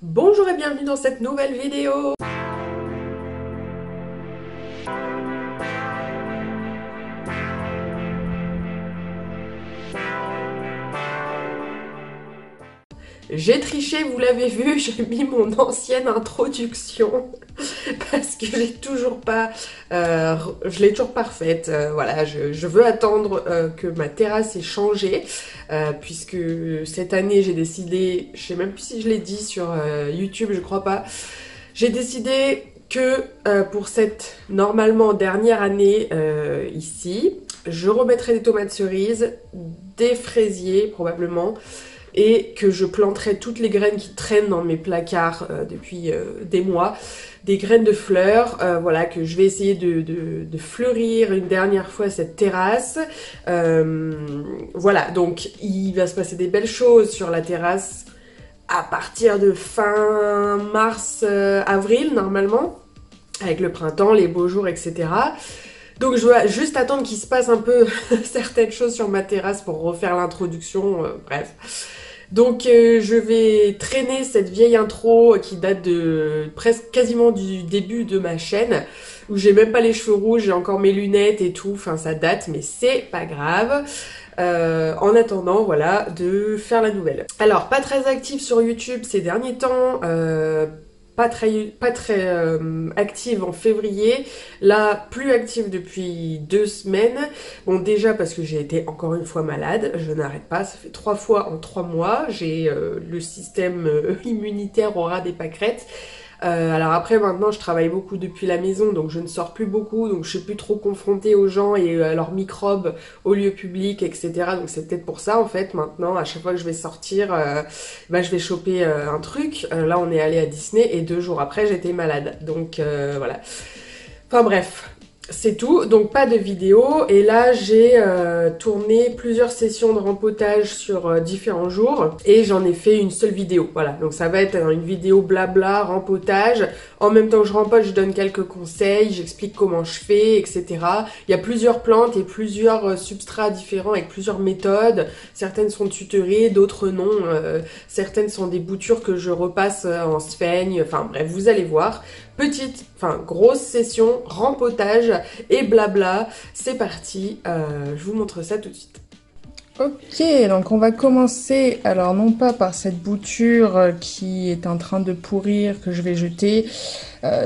Bonjour et bienvenue dans cette nouvelle vidéo. J'ai triché, vous l'avez vu, j'ai mis mon ancienne introduction parce que je l'ai toujours pas refaite. Voilà, je veux attendre que ma terrasse ait changé puisque cette année j'ai décidé, je sais même plus si je l'ai dit sur YouTube, je crois pas. J'ai décidé que pour cette normalement dernière année ici, je remettrai des tomates cerises, des fraisiers probablement, et que je planterai toutes les graines qui traînent dans mes placards depuis des mois, des graines de fleurs, voilà, que je vais essayer de fleurir une dernière fois cette terrasse. Voilà, donc il va se passer des belles choses sur la terrasse à partir de fin mars, avril normalement, avec le printemps, les beaux jours, etc. Donc je dois juste attendre qu'il se passe un peu certaines choses sur ma terrasse pour refaire l'introduction, bref. Donc je vais traîner cette vieille intro qui date de presque quasiment du début de ma chaîne, où j'ai même pas les cheveux rouges, j'ai encore mes lunettes et tout, enfin ça date, mais c'est pas grave. En attendant, voilà, de faire la nouvelle. Alors, pas très active sur YouTube ces derniers temps, pas très active en février, là plus active depuis 2 semaines. Bon, déjà parce que j'ai été encore une fois malade, je n'arrête pas, ça fait 3 fois en 3 mois, j'ai le système immunitaire au ras des pâquerettes. Alors après maintenant je travaille beaucoup depuis la maison, donc je ne sors plus beaucoup, donc je suis plus trop confrontée aux gens et à leurs microbes au lieu public, etc. Donc c'est peut-être pour ça en fait maintenant à chaque fois que je vais sortir, je vais choper un truc. Là on est allé à Disney et 2 jours après j'étais malade, donc voilà. Enfin bref, c'est tout, donc pas de vidéo. Et là j'ai tourné plusieurs sessions de rempotage sur différents jours et j'en ai fait une seule vidéo, voilà. Donc ça va être une vidéo blabla, rempotage. En même temps que je rempote, je donne quelques conseils, j'explique comment je fais, etc. Il y a plusieurs plantes et plusieurs substrats différents avec plusieurs méthodes. Certaines sont tutorées, d'autres non. Certaines sont des boutures que je repasse en sphaigne. Enfin bref, vous allez voir. Grosse session, rempotage et blabla. C'est parti, je vous montre ça tout de suite. Ok, donc on va commencer, alors non pas par cette bouture qui est en train de pourrir, que je vais jeter.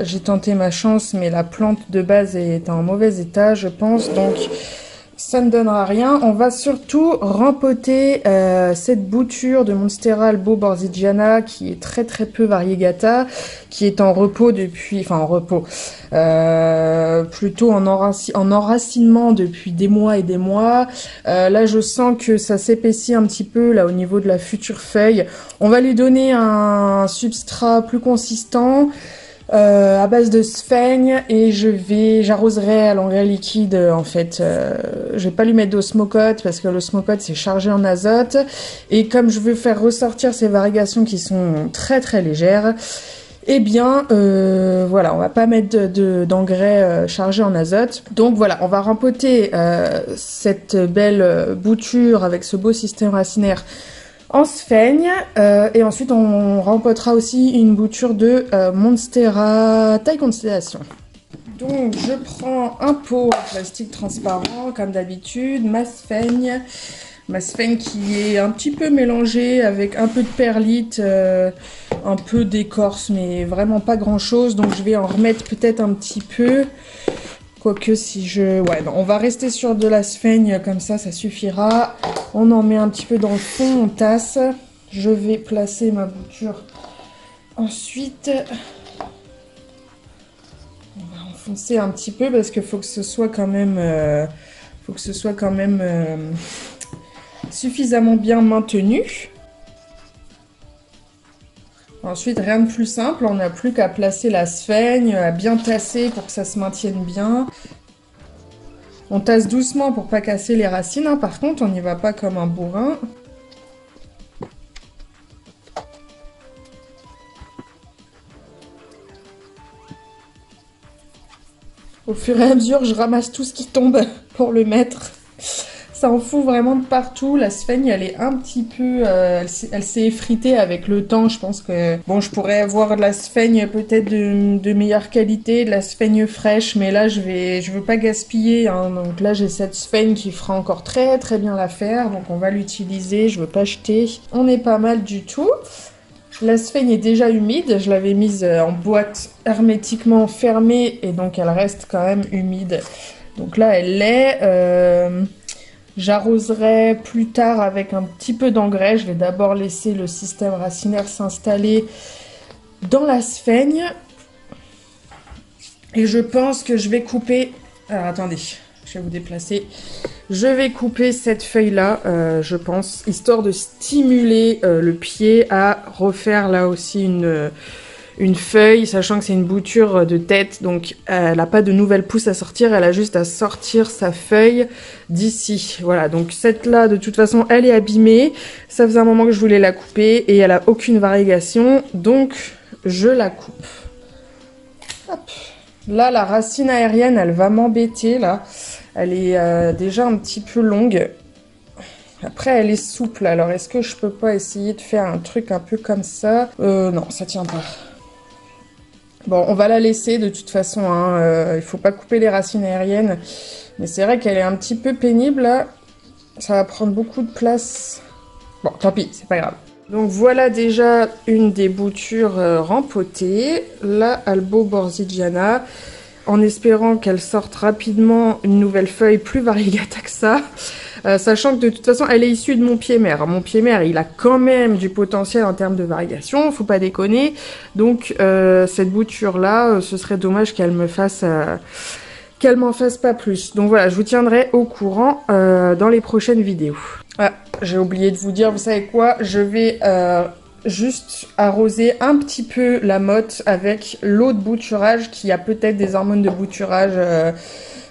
J'ai tenté ma chance, mais la plante de base est en mauvais état, je pense, donc ça ne donnera rien. On va surtout rempoter cette bouture de Monstera albo-borzigiana qui est très très peu variegata, qui est en repos depuis, enfin en repos, plutôt en enracinement depuis des mois et des mois. Là je sens que ça s'épaissit un petit peu là au niveau de la future feuille. On va lui donner un substrat plus consistant. À base de sphaigne et j'arroserai à l'engrais liquide en fait. Je vais pas lui mettre d'osmocote parce que l'osmocote c'est chargé en azote et comme je veux faire ressortir ces varigations qui sont très très légères, eh bien voilà, on va pas mettre d'engrais chargés en azote. Donc voilà, on va rempoter cette belle bouture avec ce beau système racinaire en sphaigne, et ensuite on rempotera aussi une bouture de Monstera taille constellation. Donc je prends un pot en plastique transparent comme d'habitude, ma sphaigne qui est un petit peu mélangée avec un peu de perlite, un peu d'écorce mais vraiment pas grand chose, donc je vais en remettre peut-être un petit peu. Quoique si je... Ouais, non, on va rester sur de la sphaigne, comme ça suffira. On en met un petit peu dans le fond, on tasse. Je vais placer ma bouture. Ensuite, on va enfoncer un petit peu parce qu'il faut que ce soit quand même... suffisamment bien maintenu. Ensuite, rien de plus simple, on n'a plus qu'à placer la sphaigne, à bien tasser pour que ça se maintienne bien. On tasse doucement pour pas casser les racines, hein. Par contre, on n'y va pas comme un bourrin. Au fur et à mesure, je ramasse tout ce qui tombe pour le mettre. ça en fout vraiment de partout. La sphaigne, elle est un petit peu... elle s'est effritée avec le temps. Je pense que... Bon, je pourrais avoir de la sphaigne peut-être de meilleure qualité, de la sphaigne fraîche, mais là, je veux pas gaspiller, hein. Donc là, j'ai cette sphaigne qui fera encore très très bien l'affaire. Donc on va l'utiliser, je veux pas jeter. On est pas mal du tout. La sphaigne est déjà humide, je l'avais mise en boîte hermétiquement fermée et donc elle reste quand même humide. Donc là elle l'est. J'arroserai plus tard avec un petit peu d'engrais. Je vais d'abord laisser le système racinaire s'installer dans la sphaigne. Et je pense que je vais couper... Alors attendez, je vais vous déplacer. Je vais couper cette feuille-là, je pense, histoire de stimuler le pied à refaire là aussi une feuille, sachant que c'est une bouture de tête, donc elle n'a pas de nouvelles pousses à sortir, elle a juste à sortir sa feuille d'ici. Voilà, donc cette-là, de toute façon, elle est abîmée. Ça faisait un moment que je voulais la couper et elle a aucune variegation, donc je la coupe. Hop. Là, la racine aérienne, elle va m'embêter, là. Elle est déjà un petit peu longue. Après, elle est souple. Alors, est-ce que je peux pas essayer de faire un truc un peu comme ça? Non, ça tient pas. Bon, on va la laisser de toute façon, hein. Il faut pas couper les racines aériennes. Mais c'est vrai qu'elle est un petit peu pénible, là. Ça va prendre beaucoup de place. Bon, tant pis, c'est pas grave. Donc voilà déjà une des boutures rempotées. La Albo Borzigiana. En espérant qu'elle sorte rapidement une nouvelle feuille plus variegata que ça. Sachant que de toute façon, elle est issue de mon pied-mère. Mon pied-mère, il a quand même du potentiel en termes de variegation, faut pas déconner. Donc, cette bouture-là, ce serait dommage qu'elle me fasse... qu'elle m'en fasse pas plus. Donc voilà, je vous tiendrai au courant dans les prochaines vidéos. Ah, j'ai oublié de vous dire, vous savez quoi? Je vais... juste arroser un petit peu la motte avec l'eau de bouturage qui a peut-être des hormones de bouturage,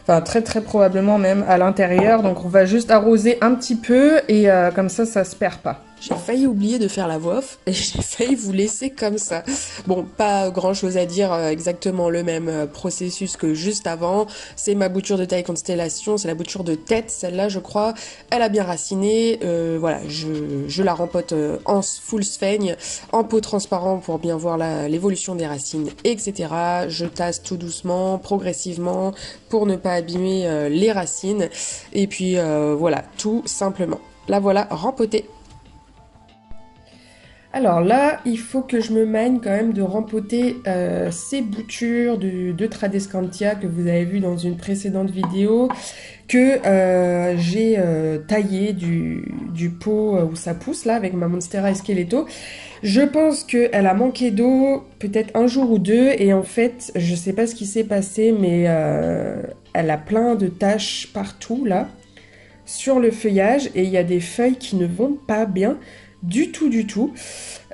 enfin très très probablement même à l'intérieur. Donc on va juste arroser un petit peu et comme ça se perd pas. J'ai failli oublier de faire la voix off et j'ai failli vous laisser comme ça. Bon, pas grand chose à dire, exactement le même processus que juste avant. C'est ma bouture de taille constellation, c'est la bouture de tête, celle-là je crois. Elle a bien raciné, voilà, je la rempote en full sphaigne, en pot transparent pour bien voir l'évolution des racines, etc. Je tasse tout doucement, progressivement, pour ne pas abîmer les racines. Et puis voilà, tout simplement. La voilà rempotée. Alors là, il faut que je me manie quand même de rempoter ces boutures de Tradescantia que vous avez vu dans une précédente vidéo, que j'ai taillé du pot où ça pousse là avec ma Monstera Esqueleto. Je pense qu'elle a manqué d'eau peut-être un jour ou deux et en fait, je sais pas ce qui s'est passé, mais elle a plein de taches partout là sur le feuillage et il y a des feuilles qui ne vont pas bien. Du tout.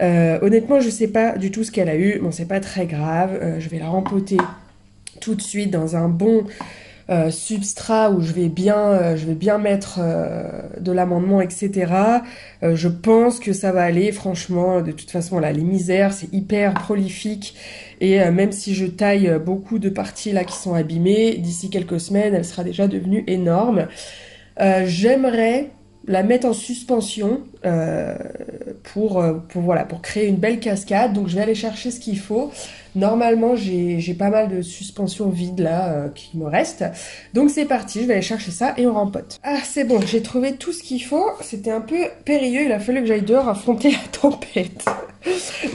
Honnêtement, je sais pas du tout ce qu'elle a eu. Bon, c'est pas très grave. Je vais la rempoter tout de suite dans un bon substrat où je vais bien mettre de l'amendement, etc. Je pense que ça va aller. Franchement, de toute façon, là, les misères, c'est hyper prolifique. Et même si je taille beaucoup de parties là qui sont abîmées, d'ici quelques semaines, elle sera déjà devenue énorme. J'aimerais la mettre en suspension pour créer une belle cascade. Donc je vais aller chercher ce qu'il faut. Normalement j'ai pas mal de suspension vide là qui me reste. Donc c'est parti, je vais aller chercher ça et on rempote. Ah c'est bon, j'ai trouvé tout ce qu'il faut. C'était un peu périlleux, il a fallu que j'aille dehors affronter la tempête.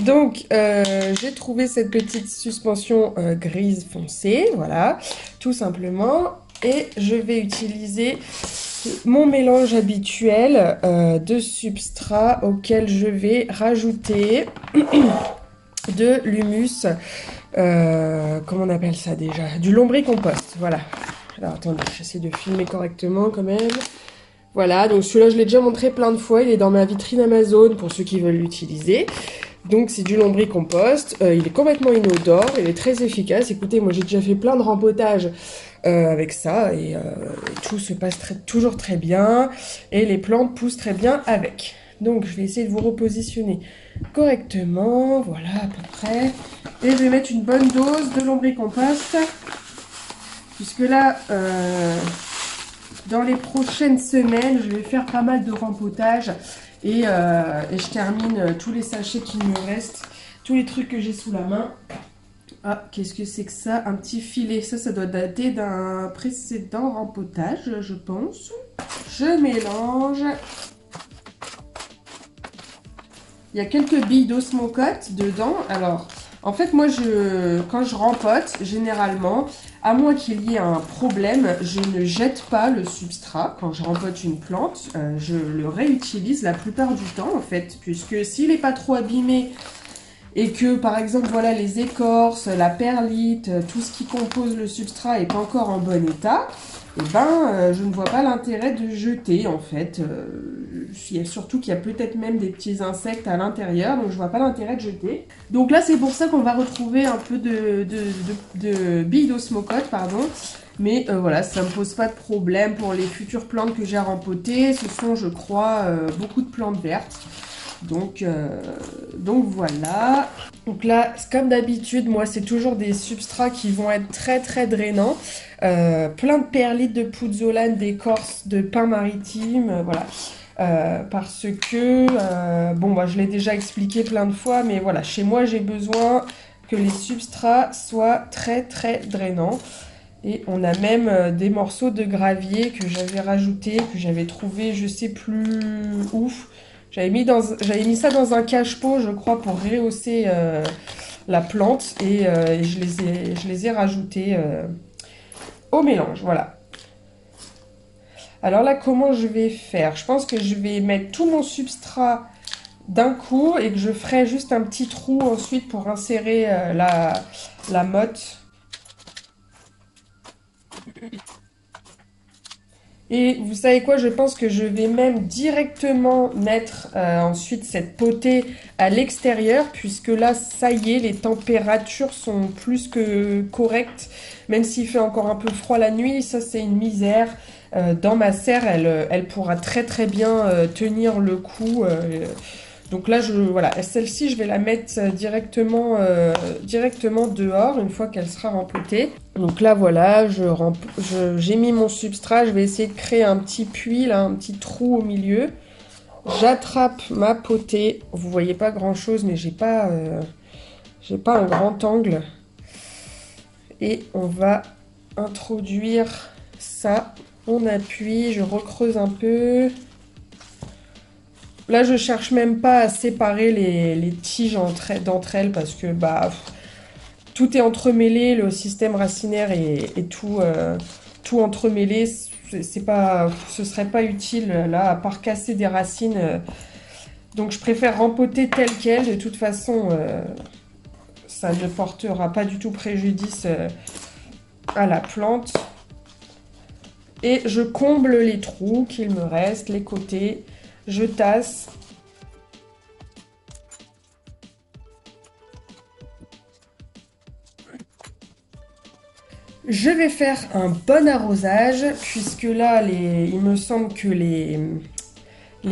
Donc j'ai trouvé cette petite suspension grise foncée, voilà, tout simplement. Et je vais utiliser mon mélange habituel de substrat auquel je vais rajouter de l'humus, comment on appelle ça déjà? Du lombricompost, voilà. Alors attendez, j'essaie de filmer correctement quand même. Voilà, donc celui-là je l'ai déjà montré plein de fois, il est dans ma vitrine Amazon pour ceux qui veulent l'utiliser. Donc c'est du lombricompost, il est complètement inodore, il est très efficace. Écoutez, moi j'ai déjà fait plein de rempotages avec ça et tout se passe toujours très bien et les plantes poussent très bien avec. Donc je vais essayer de vous repositionner correctement, voilà à peu près. Et je vais mettre une bonne dose de lombricompost puisque là dans les prochaines semaines, je vais faire pas mal de rempotage et je termine tous les sachets qui me restent, tous les trucs que j'ai sous la main. Ah, qu'est-ce que c'est que ça? Un petit filet. Ça doit dater d'un précédent rempotage, je pense. Je mélange. Il y a quelques billes d'osmocote dedans. Alors, en fait, moi, quand je rempote, généralement, à moins qu'il y ait un problème, je ne jette pas le substrat. Quand je rempote une plante, je le réutilise la plupart du temps, en fait. Puisque s'il n'est pas trop abîmé et que, par exemple, voilà, les écorces, la perlite, tout ce qui compose le substrat n'est pas encore en bon état, eh ben, je ne vois pas l'intérêt de jeter, en fait. Surtout qu'il y a peut-être même des petits insectes à l'intérieur, donc je vois pas l'intérêt de jeter. Donc là, c'est pour ça qu'on va retrouver un peu de billes d'osmocote, pardon. Mais voilà, ça me pose pas de problème pour les futures plantes que j'ai à rempoter. Ce sont, je crois, beaucoup de plantes vertes. Donc voilà. Donc là, comme d'habitude, moi, c'est toujours des substrats qui vont être très très drainants. Plein de perlites, de pouzzolane, d'écorce, de pin maritime, voilà. Parce que, bon, bah, je l'ai déjà expliqué plein de fois, mais voilà, chez moi, j'ai besoin que les substrats soient très très drainants. Et on a même des morceaux de gravier que j'avais rajouté, que j'avais trouvé, je sais plus où. J'avais mis ça dans un cache-pot, je crois, pour rehausser la plante. Et je les ai rajoutés au mélange, voilà. Alors là, comment je vais faire? Je pense que je vais mettre tout mon substrat d'un coup et que je ferai juste un petit trou ensuite pour insérer la motte. Et vous savez quoi, je pense que je vais même directement mettre ensuite cette potée à l'extérieur, puisque là, ça y est, les températures sont plus que correctes, même s'il fait encore un peu froid la nuit, ça c'est une misère. Dans ma serre, elle pourra très très bien tenir le coup. Donc là, voilà, celle-ci, je vais la mettre directement dehors une fois qu'elle sera rempotée. Donc là, voilà, j'ai mis mon substrat. Je vais essayer de créer un petit puits, là, un petit trou au milieu. J'attrape ma potée. Vous voyez pas grand-chose, mais j'ai pas un grand angle. Et on va introduire ça. On appuie, je recreuse un peu. Là, je cherche même pas à séparer les tiges d'entre elles parce que bah, tout est entremêlé, le système racinaire est tout entremêlé. Ce serait pas utile là, à part casser des racines. Donc, je préfère rempoter tel quel. De toute façon, ça ne portera pas du tout préjudice à la plante. Et je comble les trous qu'il me reste, les côtés. Je tasse. Je vais faire un bon arrosage, puisque là, il me semble que les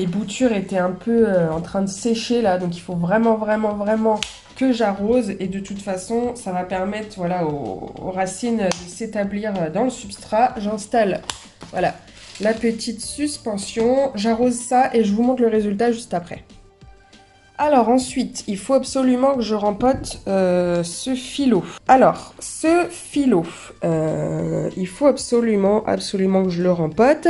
boutures étaient un peu en train de sécher, là. Donc, il faut vraiment, vraiment, vraiment que j'arrose. Et de toute façon, ça va permettre, voilà, aux racines de s'établir dans le substrat. J'installe, voilà, la petite suspension, j'arrose ça et je vous montre le résultat juste après. Alors ensuite, il faut absolument que je rempote ce filot. Alors, ce filot, il faut absolument que je le rempote.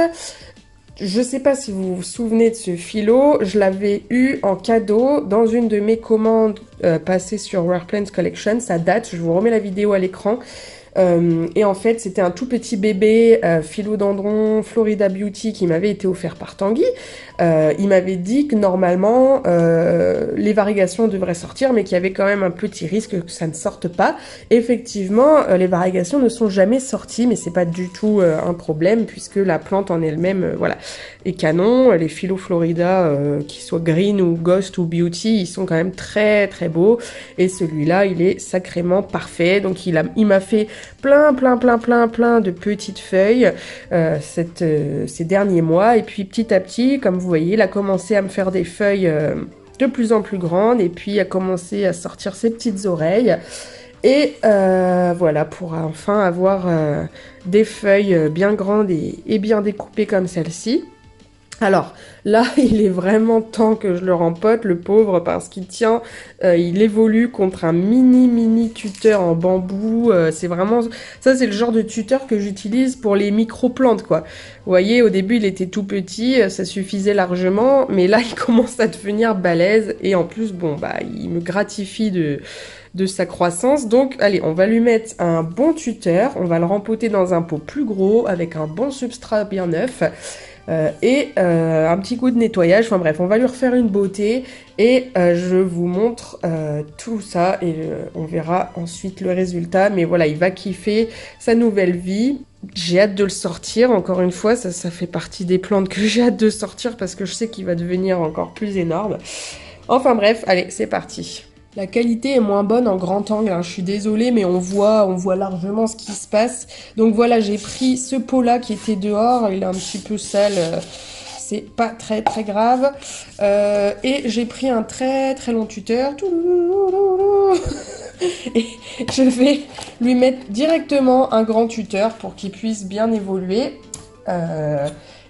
Je ne sais pas si vous vous souvenez de ce filot, je l'avais eu en cadeau dans une de mes commandes passées sur Rare Plants Collection, ça date, je vous remets la vidéo à l'écran. Et en fait, c'était un tout petit bébé philodendron Florida Beauty qui m'avait été offert par Tanguy. Il m'avait dit que normalement, les variegations devraient sortir, mais qu'il y avait quand même un petit risque que ça ne sorte pas. Effectivement, les variegations ne sont jamais sorties, mais c'est pas du tout un problème puisque la plante en elle-même, voilà, est canon. Les Philo Florida, qu'ils soient Green ou Ghost ou Beauty, ils sont quand même très très beaux. Et celui-là, il est sacrément parfait. Donc il m'a fait plein de petites feuilles ces derniers mois. Et puis petit à petit, comme vous voyez, il a commencé à me faire des feuilles de plus en plus grandes. Et puis a commencé à sortir ses petites oreilles. Et voilà, pour enfin avoir des feuilles bien grandes et bien découpées comme celle-ci. Alors là, il est vraiment temps que je le rempote, le pauvre, parce qu'il tient, il évolue contre un mini tuteur en bambou. C'est vraiment, ça c'est le genre de tuteur que j'utilise pour les micro-plantes, quoi. Vous voyez, au début il était tout petit, ça suffisait largement, mais là il commence à devenir balèze et en plus, bon bah, il me gratifie de sa croissance. Donc allez, on va lui mettre un bon tuteur, on va le rempoter dans un pot plus gros avec un bon substrat bien neuf. Et un petit coup de nettoyage, enfin bref, on va lui refaire une beauté et je vous montre tout ça et on verra ensuite le résultat. Mais voilà, il va kiffer sa nouvelle vie. J'ai hâte de le sortir, encore une fois, ça fait partie des plantes que j'ai hâte de sortir parce que je sais qu'il va devenir encore plus énorme. Enfin bref, allez, c'est parti. La qualité est moins bonne en grand angle, hein. Je suis désolée, mais on voit largement ce qui se passe. Donc voilà, j'ai pris ce pot-là qui était dehors, il est un petit peu sale, c'est pas très grave. Et j'ai pris un très long tuteur. Et je vais lui mettre directement un grand tuteur pour qu'il puisse bien évoluer.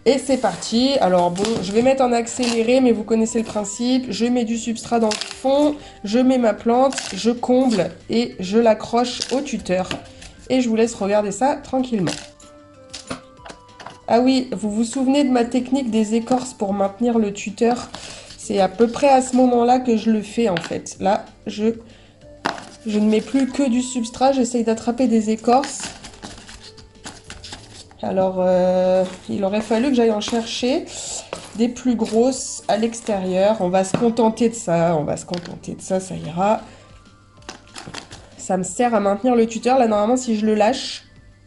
Et c'est parti. Alors bon, je vais mettre en accéléré, mais vous connaissez le principe. Je mets du substrat dans le fond, je mets ma plante, je comble et je l'accroche au tuteur. Et je vous laisse regarder ça tranquillement. Ah oui, vous vous souvenez de ma technique des écorces pour maintenir le tuteur? C'est à peu près à ce moment-là que je le fais en fait. Là, je ne mets plus que du substrat, j'essaye d'attraper des écorces. Alors, il aurait fallu que j'aille en chercher des plus grosses à l'extérieur. On va se contenter de ça, ça ira. Ça me sert à maintenir le tuteur. Là, normalement, si je le lâche,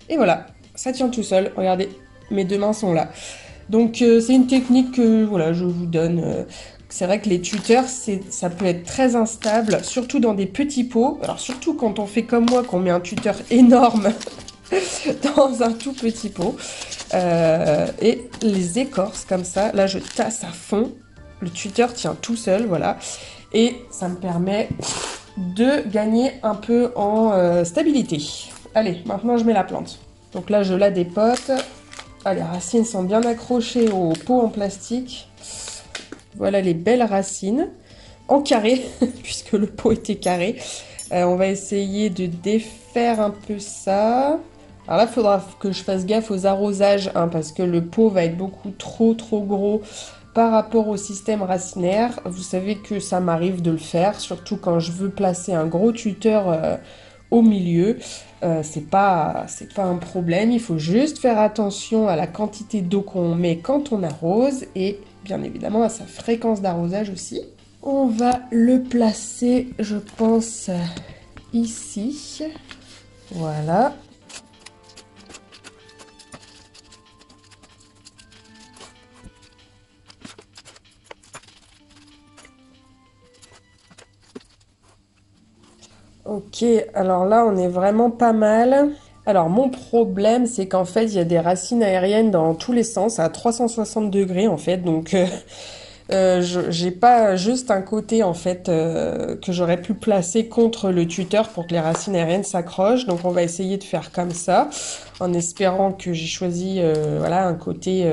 et voilà, ça tient tout seul. Regardez, mes deux mains sont là. Donc, c'est une technique que voilà, je vous donne. C'est vrai que les tuteurs, ça peut être très instable, surtout dans des petits pots. Alors, surtout quand on fait comme moi, qu'on met un tuteur énorme dans un tout petit pot. Et les écorces comme ça, là je tasse à fond, le tuteur tient tout seul, voilà, et ça me permet de gagner un peu en stabilité. Allez, maintenant je mets la plante. Donc là je la dépote. Ah, les racines sont bien accrochées au pot en plastique. Voilà les belles racines en carré, puisque le pot était carré. On va essayer de défaire un peu ça. Alors là, il faudra que je fasse gaffe aux arrosages, hein, parce que le pot va être beaucoup trop gros par rapport au système racinaire. Vous savez que ça m'arrive de le faire, surtout quand je veux placer un gros tuteur au milieu. C'est pas un problème, il faut juste faire attention à la quantité d'eau qu'on met quand on arrose et bien évidemment à sa fréquence d'arrosage aussi. On va le placer, je pense, ici. Voilà. Ok, alors là, on est vraiment pas mal. Alors, mon problème, c'est qu'en fait, il y a des racines aériennes dans tous les sens, à 360 degrés, en fait. Donc, j'ai pas juste un côté, en fait, que j'aurais pu placer contre le tuteur pour que les racines aériennes s'accrochent. Donc, on va essayer de faire comme ça, en espérant que j'ai choisi, voilà, un côté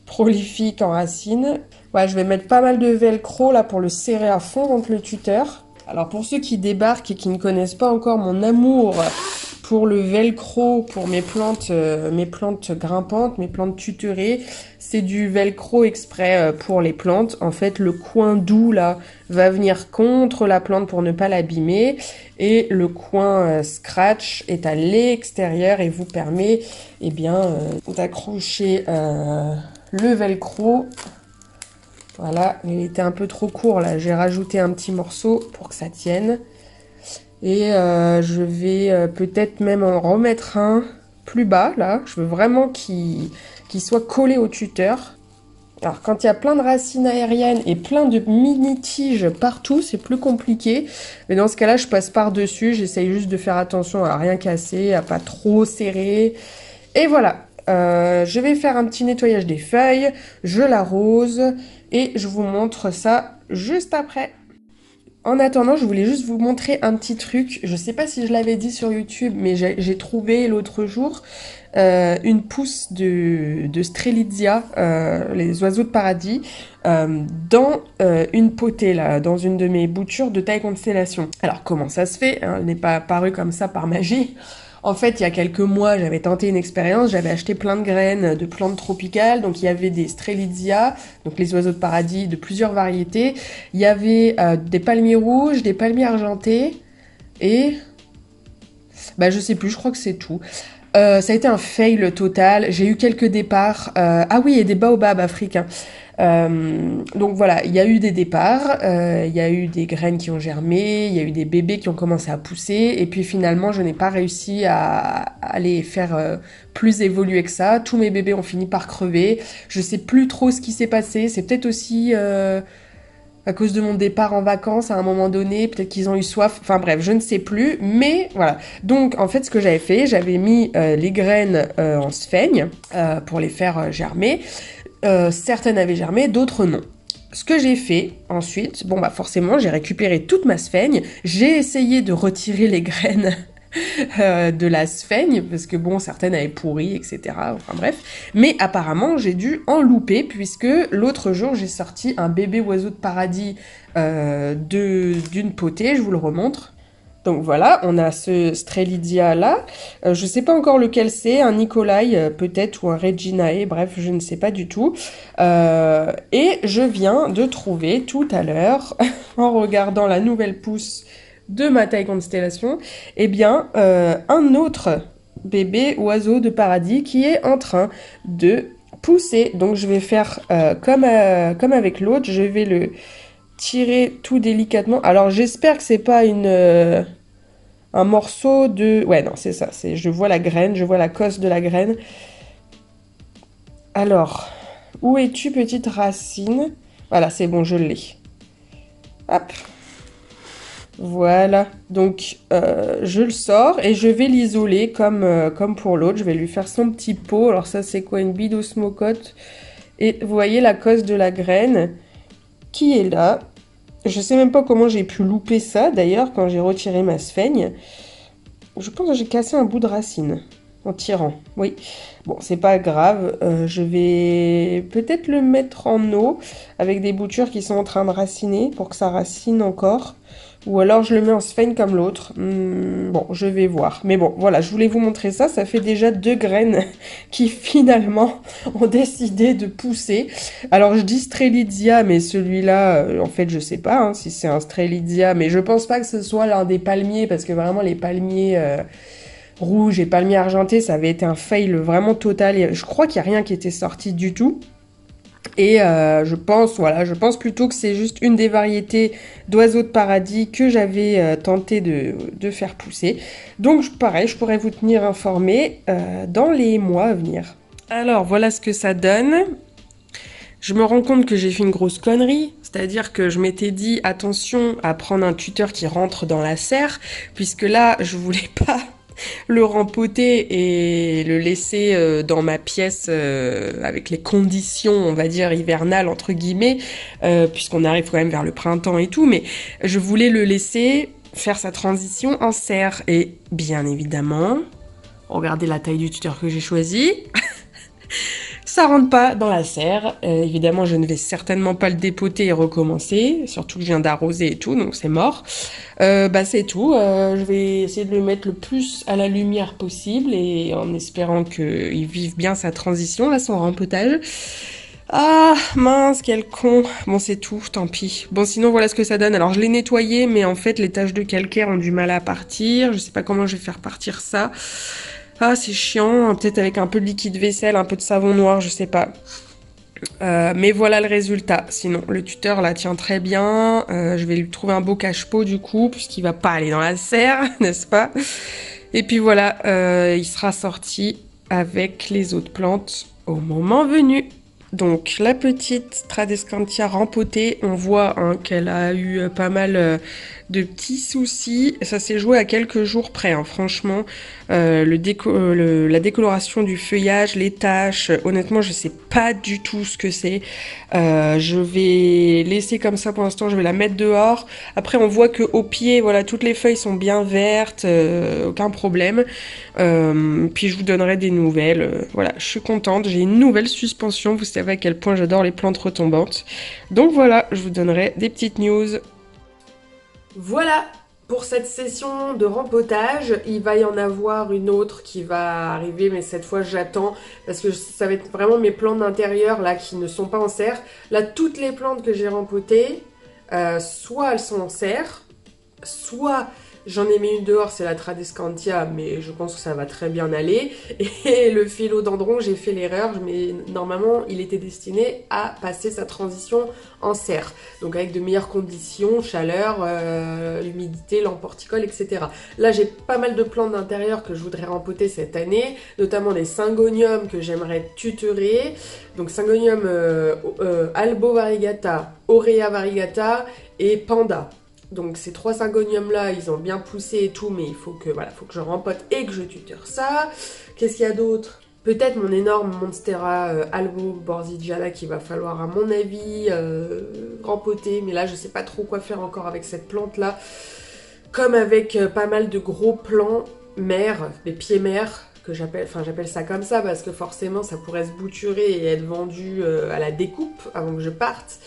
prolifique en racines. Ouais, je vais mettre pas mal de velcro, là, pour le serrer à fond contre le tuteur. Alors pour ceux qui débarquent et qui ne connaissent pas encore mon amour pour le velcro, pour mes plantes grimpantes, mes plantes tutorées, c'est du velcro exprès pour les plantes. En fait, le coin doux là va venir contre la plante pour ne pas l'abîmer et le coin scratch est à l'extérieur et vous permet d'accrocher le velcro. Voilà, il était un peu trop court là, j'ai rajouté un petit morceau pour que ça tienne. Et je vais peut-être même en remettre un plus bas là. Je veux vraiment qu'il soit collé au tuteur. Alors quand il y a plein de racines aériennes et plein de mini-tiges partout, c'est plus compliqué. Mais dans ce cas-là, je passe par-dessus, j'essaye juste de faire attention à rien casser, à pas trop serrer. Et voilà. Je vais faire un petit nettoyage des feuilles, je l'arrose et je vous montre ça juste après. En attendant, je voulais juste vous montrer un petit truc. Je sais pas si je l'avais dit sur YouTube, mais j'ai trouvé l'autre jour une pousse de Strelitzia, les oiseaux de paradis, dans une potée, là, dans une de mes boutures de taille constellation. Alors, comment ça se fait, hein, elle n'est pas apparue comme ça par magie. En fait, il y a quelques mois, j'avais tenté une expérience, j'avais acheté plein de graines de plantes tropicales, donc il y avait des Strelitzia, donc les oiseaux de paradis de plusieurs variétés, il y avait des palmiers rouges, des palmiers argentés, et... bah je sais plus, je crois que c'est tout. Ça a été un fail total, j'ai eu quelques départs, ah oui, et des baobabs africains. Donc voilà, il y a eu des départs, il y a eu des graines qui ont germé, il y a eu des bébés qui ont commencé à pousser, et puis finalement je n'ai pas réussi à les faire plus évoluer que ça. Tous mes bébés ont fini par crever, je sais plus trop ce qui s'est passé, c'est peut-être aussi à cause de mon départ en vacances à un moment donné, peut-être qu'ils ont eu soif, enfin bref, je ne sais plus, mais voilà. Donc en fait ce que j'avais fait, j'avais mis les graines en sphaigne pour les faire germer. Certaines avaient germé, d'autres non. Ce que j'ai fait ensuite, bon bah forcément j'ai récupéré toute ma sphaigne, j'ai essayé de retirer les graines de la sphaigne, parce que bon, certaines avaient pourri, etc. Enfin bref. Mais apparemment, j'ai dû en louper, puisque l'autre jour, j'ai sorti un bébé oiseau de paradis d'une potée, je vous le remontre. Donc voilà, on a ce Strelitzia là. Je sais pas encore lequel c'est, un Nicolai peut-être ou un Reginae, bref, je ne sais pas du tout. Et je viens de trouver tout à l'heure, en regardant la nouvelle pousse de ma taille constellation, eh bien, un autre bébé oiseau de paradis qui est en train de pousser. Donc je vais faire comme avec l'autre, je vais le tirer tout délicatement. Alors j'espère que c'est pas un morceau de... Ouais, non, c'est ça. Je vois la graine, je vois la cosse de la graine. Alors, où es-tu, petite racine? Voilà, c'est bon, je l'ai. Hop. Voilà, donc je le sors et je vais l'isoler comme pour l'autre. Je vais lui faire son petit pot. Alors ça, c'est quoi? Une bidosmocote. Et vous voyez la cosse de la graine qui est là. Je sais même pas comment j'ai pu louper ça, d'ailleurs, quand j'ai retiré ma sphaigne. Je pense que j'ai cassé un bout de racine en tirant. Oui, bon, c'est pas grave. Je vais peut-être le mettre en eau avec des boutures qui sont en train de raciner pour que ça racine encore. Ou alors je le mets en sphaigne comme l'autre. Bon, je vais voir. Mais bon, voilà, je voulais vous montrer ça. Ça fait déjà 2 graines qui finalement ont décidé de pousser. Alors je dis Strelitzia, mais celui-là, en fait, je sais pas hein, si c'est un Strelitzia. Mais je pense pas que ce soit l'un des palmiers, parce que vraiment les palmiers rouges et palmiers argentés, ça avait été un fail vraiment total. Je crois qu'il n'y a rien qui était sorti du tout. Et je pense plutôt que c'est juste une des variétés d'oiseaux de paradis que j'avais tenté de faire pousser. Donc pareil, je pourrais vous tenir informé dans les mois à venir. Alors voilà ce que ça donne. Je me rends compte que j'ai fait une grosse connerie, c'est-à-dire que je m'étais dit attention à prendre un tuteur qui rentre dans la serre, puisque là je voulais pas le rempoter et le laisser dans ma pièce avec les conditions, on va dire, hivernales, entre guillemets, puisqu'on arrive quand même vers le printemps et tout, mais je voulais le laisser faire sa transition en serre. Et bien évidemment, regardez la taille du tuteur que j'ai choisi. Ça rentre pas dans la serre. Évidemment, je ne vais certainement pas le dépoter et recommencer. Surtout que je viens d'arroser et tout, donc c'est mort. C'est tout. Je vais essayer de le mettre le plus à la lumière possible et en espérant qu'il vive bien sa transition, là, son rempotage. Ah, mince, quel con. Bon, c'est tout, tant pis. Bon, sinon, voilà ce que ça donne. Alors, je l'ai nettoyé, mais en fait, les taches de calcaire ont du mal à partir. Je sais pas comment je vais faire partir ça. Ah, c'est chiant, peut-être avec un peu de liquide vaisselle, un peu de savon noir, je sais pas. Mais voilà le résultat. Sinon, le tuteur la tient très bien. Je vais lui trouver un beau cache-pot du coup, puisqu'il va pas aller dans la serre, n'est-ce pas? Et puis voilà, il sera sorti avec les autres plantes au moment venu. Donc la petite Tradescantia rempotée, on voit hein, qu'elle a eu pas mal de petits soucis. Ça s'est joué à quelques jours près, hein, franchement. La décoloration du feuillage, les taches, honnêtement, je sais pas du tout ce que c'est. Je vais laisser comme ça pour l'instant, je vais la mettre dehors. Après, on voit que au pied, voilà, toutes les feuilles sont bien vertes, aucun problème. Puis je vous donnerai des nouvelles. Voilà, je suis contente. J'ai une nouvelle suspension. Vous savez à quel point j'adore les plantes retombantes. Donc voilà, je vous donnerai des petites news. Voilà pour cette session de rempotage. Il va y en avoir une autre qui va arriver, mais cette fois j'attends parce que ça va être vraiment mes plantes d'intérieur là qui ne sont pas en serre. Là, toutes les plantes que j'ai rempotées, soit elles sont en serre, soit j'en ai mis une dehors, c'est la Tradescantia, mais je pense que ça va très bien aller. Et le philodendron, j'ai fait l'erreur, mais normalement, il était destiné à passer sa transition en serre. Donc avec de meilleures conditions, chaleur, humidité, lampe horticole, etc. Là, j'ai pas mal de plantes d'intérieur que je voudrais rempoter cette année, notamment des syngoniums que j'aimerais tutorer. Donc syngonium Albo variegata, Aurea variegata et Panda. Donc ces 3 syngoniums là, ils ont bien poussé et tout, mais il faut que, voilà, faut que je rempote et que je tuteur ça. Qu'est-ce qu'il y a d'autre? Peut-être mon énorme Monstera Albo Borzigiana qu'il va falloir à mon avis rempoter, mais là je sais pas trop quoi faire encore avec cette plante là. Comme avec pas mal de gros plants mères, des pieds mères, que j'appelle ça comme ça parce que forcément ça pourrait se bouturer et être vendu à la découpe avant que je parte.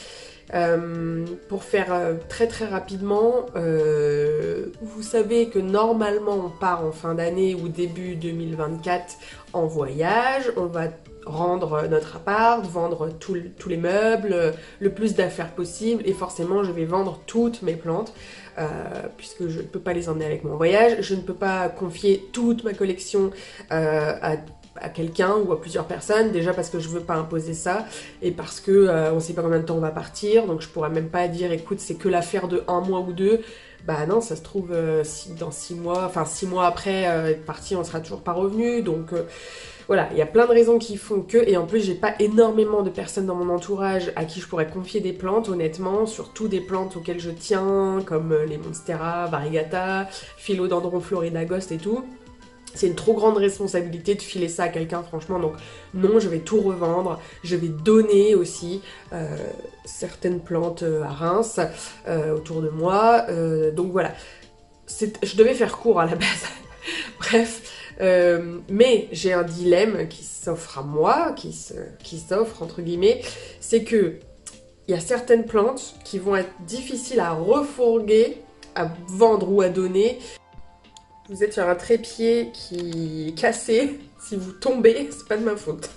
Pour faire très très rapidement, vous savez que normalement on part en fin d'année ou début 2024 en voyage, on va rendre notre appart, vendre tous les meubles, le plus d'affaires possible et forcément je vais vendre toutes mes plantes puisque je ne peux pas les emmener avec moi en voyage, je ne peux pas confier toute ma collection à quelqu'un ou à plusieurs personnes, déjà parce que je veux pas imposer ça et parce que on sait pas combien de temps on va partir, donc je pourrais même pas dire écoute c'est que l'affaire de 1 mois ou 2. Bah non, ça se trouve dans 6 mois, enfin 6 mois après être parti, on sera toujours pas revenu, donc voilà, il y a plein de raisons qui font que, et en plus j'ai pas énormément de personnes dans mon entourage à qui je pourrais confier des plantes, honnêtement, surtout des plantes auxquelles je tiens, comme les Monstera, Variegata, Philodendron Floridagost et tout. C'est une trop grande responsabilité de filer ça à quelqu'un, franchement, donc non, je vais tout revendre, je vais donner aussi certaines plantes à Reims autour de moi, donc voilà. Je devais faire court à la base, bref, mais j'ai un dilemme qui s'offre à moi, qui s'offre entre guillemets, c'est que il y a certaines plantes qui vont être difficiles à refourguer, à vendre ou à donner. Vous êtes sur un trépied qui est cassé, si vous tombez, c'est pas de ma faute.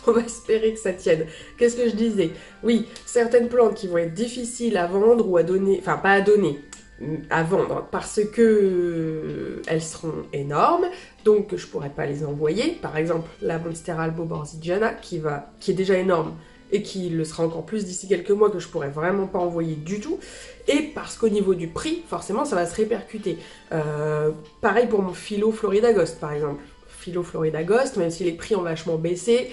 On va espérer que ça tienne. Qu'est-ce que je disais? Oui, certaines plantes qui vont être difficiles à vendre ou à donner, enfin pas à donner, à vendre, parce que elles seront énormes, donc je pourrais pas les envoyer. Par exemple, la Monstera Albo Borzigiana, qui est déjà énorme, et qui le sera encore plus d'ici quelques mois, que je pourrais vraiment pas envoyer du tout, et parce qu'au niveau du prix, forcément, ça va se répercuter. Pareil pour mon Philo Floridagost, par exemple. Philo Floridagost, même si les prix ont vachement baissé,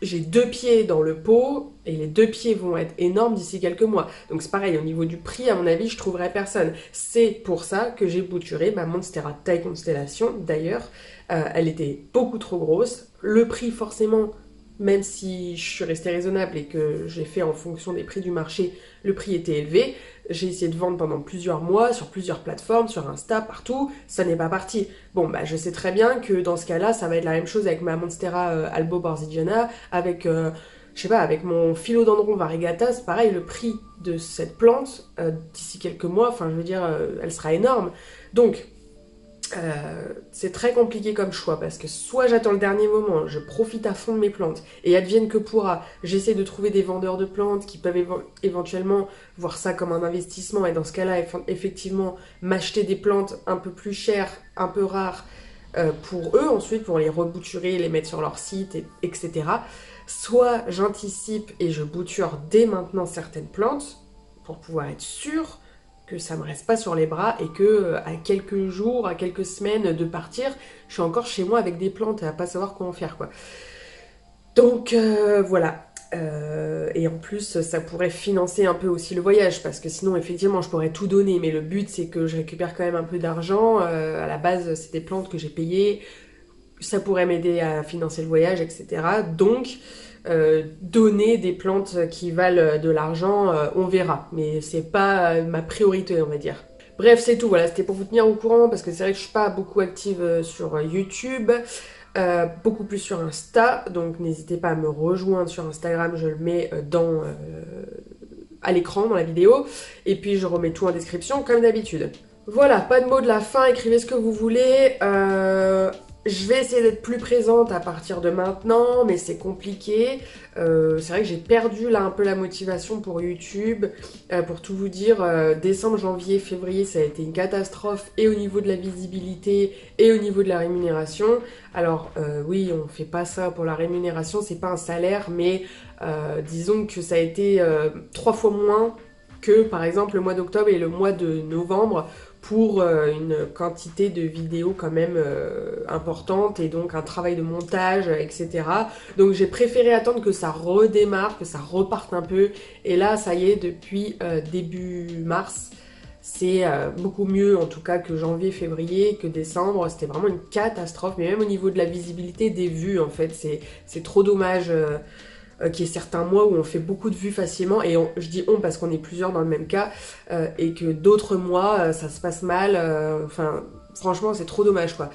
j'ai 2 pieds dans le pot, et les 2 pieds vont être énormes d'ici quelques mois. Donc c'est pareil, au niveau du prix, à mon avis, je trouverai personne. C'est pour ça que j'ai bouturé ma Monstera taille constellation, d'ailleurs. Elle était beaucoup trop grosse. Le prix, forcément, même si je suis restée raisonnable et que j'ai fait en fonction des prix du marché, le prix était élevé. J'ai essayé de vendre pendant plusieurs mois, sur plusieurs plateformes, sur Insta, partout, ça n'est pas parti. Bon, bah je sais très bien que dans ce cas-là, ça va être la même chose avec ma Monstera Albo Borzigiana, avec, je sais pas, avec mon Philodendron Variegata, c'est pareil, le prix de cette plante, d'ici quelques mois, enfin je veux dire, elle sera énorme. Donc, c'est très compliqué comme choix parce que soit j'attends le dernier moment, je profite à fond de mes plantes et advienne que pourra, j'essaie de trouver des vendeurs de plantes qui peuvent éventuellement voir ça comme un investissement et dans ce cas-là effectivement m'acheter des plantes un peu plus chères, un peu rares pour eux ensuite pour les rebouturer, les mettre sur leur site, etc. Soit j'anticipe et je bouture dès maintenant certaines plantes pour pouvoir être sûre que ça me reste pas sur les bras et que à quelques jours, à quelques semaines de partir, je suis encore chez moi avec des plantes à pas savoir quoi en faire quoi. Donc voilà. Et en plus, ça pourrait financer un peu aussi le voyage, parce que sinon, effectivement, je pourrais tout donner, mais le but, c'est que je récupère quand même un peu d'argent. À la base, c'est des plantes que j'ai payées, ça pourrait m'aider à financer le voyage, etc. Donc, donner des plantes qui valent de l'argent, on verra. Mais c'est pas ma priorité, on va dire. Bref, c'est tout, voilà, c'était pour vous tenir au courant, parce que c'est vrai que je suis pas beaucoup active sur YouTube. Beaucoup plus sur Insta, donc n'hésitez pas à me rejoindre sur Instagram, je le mets à l'écran dans la vidéo, et puis je remets tout en description comme d'habitude. Voilà, pas de mots de la fin, écrivez ce que vous voulez. Je vais essayer d'être plus présente à partir de maintenant, mais c'est compliqué. C'est vrai que j'ai perdu là un peu la motivation pour YouTube. Pour tout vous dire, décembre, janvier, février, ça a été une catastrophe et au niveau de la visibilité et au niveau de la rémunération. Alors oui, on fait pas ça pour la rémunération, c'est pas un salaire, mais disons que ça a été 3 fois moins que par exemple le mois d'octobre et le mois de novembre pour une quantité de vidéos quand même importante et donc un travail de montage, etc. Donc j'ai préféré attendre que ça redémarre, que ça reparte un peu. Et là, ça y est, depuis début mars, c'est beaucoup mieux en tout cas que janvier, février, que décembre. C'était vraiment une catastrophe, mais même au niveau de la visibilité des vues, en fait, c'est trop dommage. Qu'il y ait certains mois où on fait beaucoup de vues facilement, et je dis on parce qu'on est plusieurs dans le même cas, et que d'autres mois ça se passe mal, enfin franchement c'est trop dommage quoi.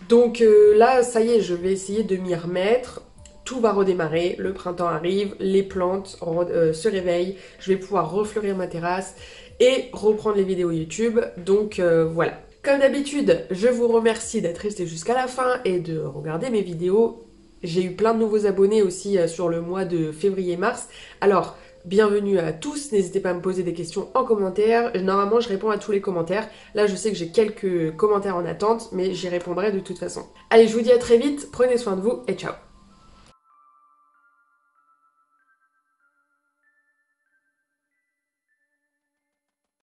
Donc là ça y est, je vais essayer de m'y remettre, tout va redémarrer, le printemps arrive, les plantes se réveillent, je vais pouvoir refleurir ma terrasse et reprendre les vidéos YouTube, donc voilà. Comme d'habitude, je vous remercie d'être resté jusqu'à la fin et de regarder mes vidéos. J'ai eu plein de nouveaux abonnés aussi sur le mois de février-mars. Alors, bienvenue à tous, n'hésitez pas à me poser des questions en commentaire. Normalement, je réponds à tous les commentaires. Là, je sais que j'ai quelques commentaires en attente, mais j'y répondrai de toute façon. Allez, je vous dis à très vite, prenez soin de vous et ciao!